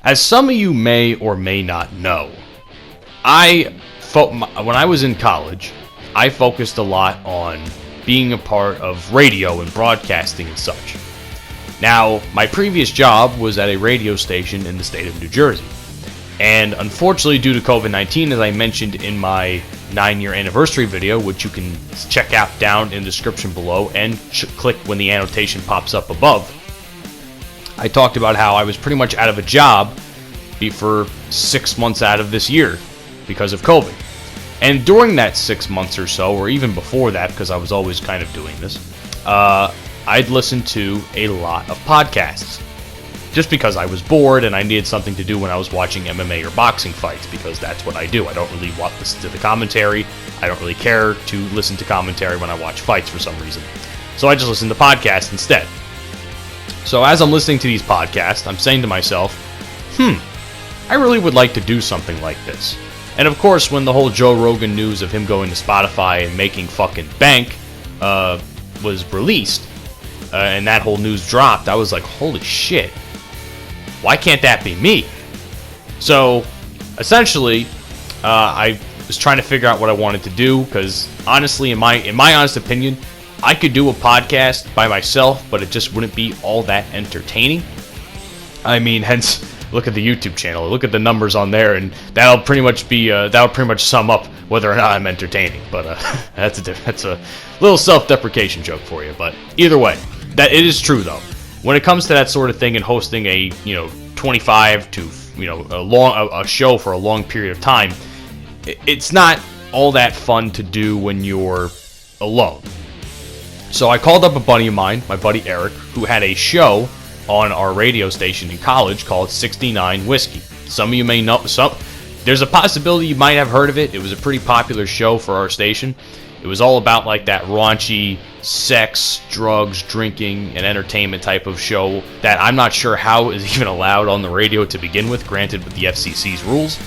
As some of you may or may not know, when I was in college, I focused a lot on being a part of radio and broadcasting and such. Now, my previous job was at a radio station in the state of New Jersey. And unfortunately, due to COVID-19, as I mentioned in my 9-year anniversary video, which you can check out down in the description below and click when the annotation pops up above, I talked about how I was pretty much out of a job for 6 months out of this year because of COVID. And during that 6 months or so, or even before that, because I was always kind of doing this, I'd listened to a lot of podcasts. Just because I was bored and I needed something to do when I was watching MMA or boxing fights, because that's what I do. I don't really listen to the commentary. I don't really care to listen to commentary when I watch fights for some reason. So I just listen to podcasts instead. So as I'm listening to these podcasts, I'm saying to myself, I really would like to do something like this. And of course, when the whole Joe Rogan news of him going to Spotify and making fucking bank was released, and that whole news dropped, I was like, holy shit. Why can't that be me? So, essentially, I was trying to figure out what I wanted to do, because honestly, in my honest opinion, I could do a podcast by myself, but it just wouldn't be all that entertaining. I mean, hence, look at the YouTube channel, look at the numbers on there, and that'll pretty much sum up whether or not I'm entertaining. But that's a little self-deprecation joke for you. But either way, that it is true though. When it comes to that sort of thing and hosting a 25 to a show for a long period of time, it's not all that fun to do when you're alone. So I called up a buddy of mine, my buddy Eric, who had a show on our radio station in college called 69 Whiskey. Some of you may know, there's a possibility you might have heard of it. It was a pretty popular show for our station. It was all about like that raunchy sex, drugs, drinking, and entertainment type of show that I'm not sure how is even allowed on the radio to begin with, granted with the FCC's rules.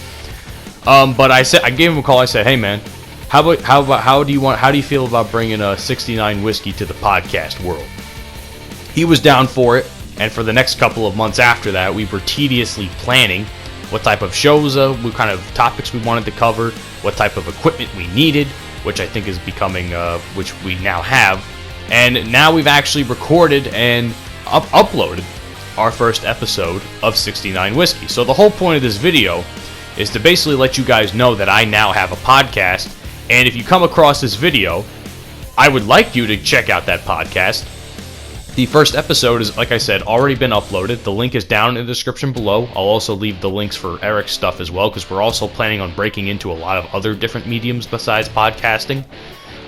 But I gave him a call. I said, "Hey man, how do you feel about bringing a 69 Whiskey to the podcast world?" He was down for it, and for the next couple of months after that, we were tediously planning what type of shows, what kind of topics we wanted to cover, what type of equipment we needed, which I think is becoming, which we now have. And now we've actually recorded and uploaded our first episode of 69 Whiskey. So the whole point of this video is to basically let you guys know that I now have a podcast. And if you come across this video, I would like you to check out that podcast. The first episode is, like I said, already been uploaded. The link is down in the description below. I'll also leave the links for Eric's stuff as well, because we're also planning on breaking into a lot of other different mediums besides podcasting.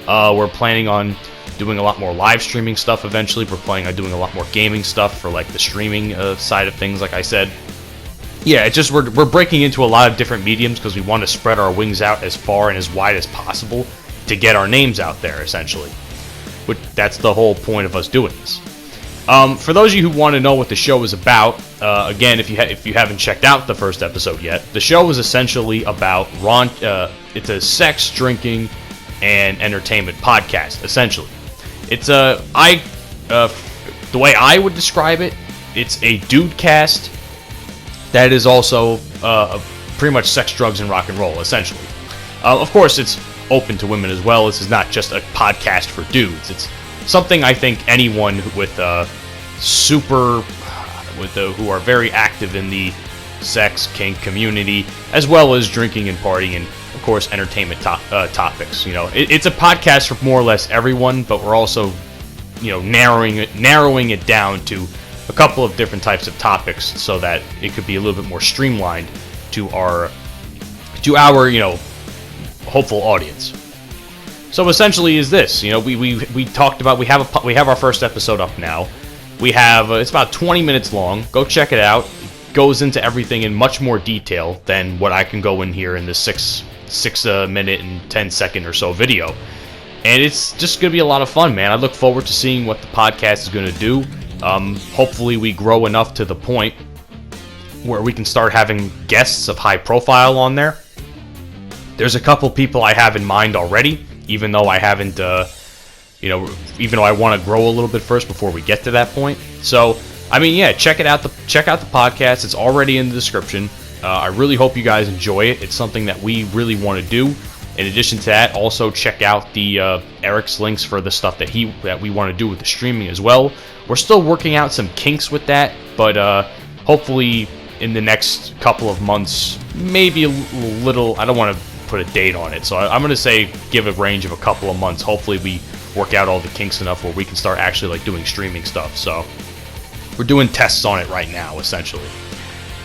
We're planning on doing a lot more live streaming stuff eventually. We're planning on doing a lot more gaming stuff for like the streaming side of things, like I said. Yeah, it's just we're breaking into a lot of different mediums because we want to spread our wings out as far and as wide as possible to get our names out there, essentially. But that's the whole point of us doing this. For those of you who want to know what the show is about, again, if you haven't checked out the first episode yet, the show is essentially about it's a sex, drinking, and entertainment podcast. Essentially, it's the way I would describe it, it's a dude cast that is also pretty much sex, drugs, and rock and roll. Essentially, of course, it's open to women as well. This is not just a podcast for dudes. It's something I think anyone with who are very active in the sex, kink community, as well as drinking and partying, and of course entertainment topics. It's a podcast for more or less everyone, but we're also narrowing it down to a couple of different types of topics so that it could be a little bit more streamlined to our hopeful audience. So essentially, is this? We talked about we have our first episode up now. We have it's about 20 minutes long. Go check it out. It goes into everything in much more detail than what I can go in here in this 6 minute and 10 second or so video. And it's just gonna be a lot of fun, man. I look forward to seeing what the podcast is gonna do. Hopefully, we grow enough to the point where we can start having guests of high profile on there. There's a couple people I have in mind already. Even though I haven't, even though I want to grow a little bit first before we get to that point. So I mean, yeah, check out the podcast. It's already in the description. I really hope you guys enjoy it. It's something that we really want to do. In addition to that, also check out the Eric's links for the stuff that we want to do with the streaming as well. We're still working out some kinks with that, but hopefully in the next couple of months, maybe a little. I don't want to put a date on it, so I'm going to say give a range of a couple of months. Hopefully we work out all the kinks enough where we can start actually like doing streaming stuff. So we're doing tests on it right now, essentially.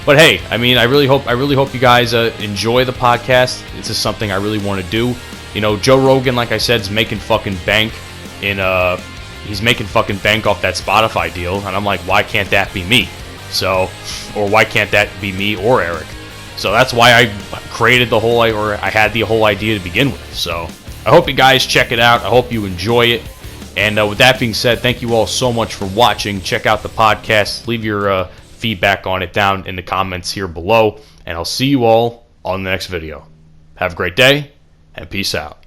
But hey, I mean, I really hope you guys enjoy the podcast. This is something I really want to do. You know, Joe Rogan, like I said, is making fucking bank he's making fucking bank off that Spotify deal, and I'm like, why can't that be me? So, or why can't that be me or Eric? So that's why I created I had the whole idea to begin with. So I hope you guys check it out. I hope you enjoy it. And with that being said, thank you all so much for watching. Check out the podcast. Leave your feedback on it down in the comments here below. And I'll see you all on the next video. Have a great day, and peace out.